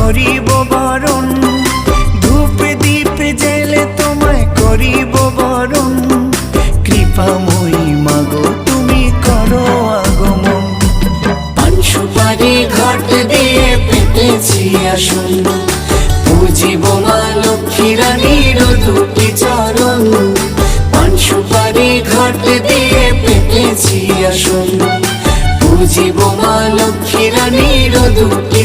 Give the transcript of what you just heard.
করিব বরণ, ধূপ দীপ জেলে তোমায় করিব বরণ। কৃপাময়ী মাগো তুমি করো আগমন। পান সুপারি ঘট দিয়ে পেতেছি আসন, পুজিব মা লক্ষ্মী রানীর দুটি চরণ। পান সুপারি ঘট দিয়ে পেতেছি আসন, পুজিব মা লক্ষ্মী রানীর দুটি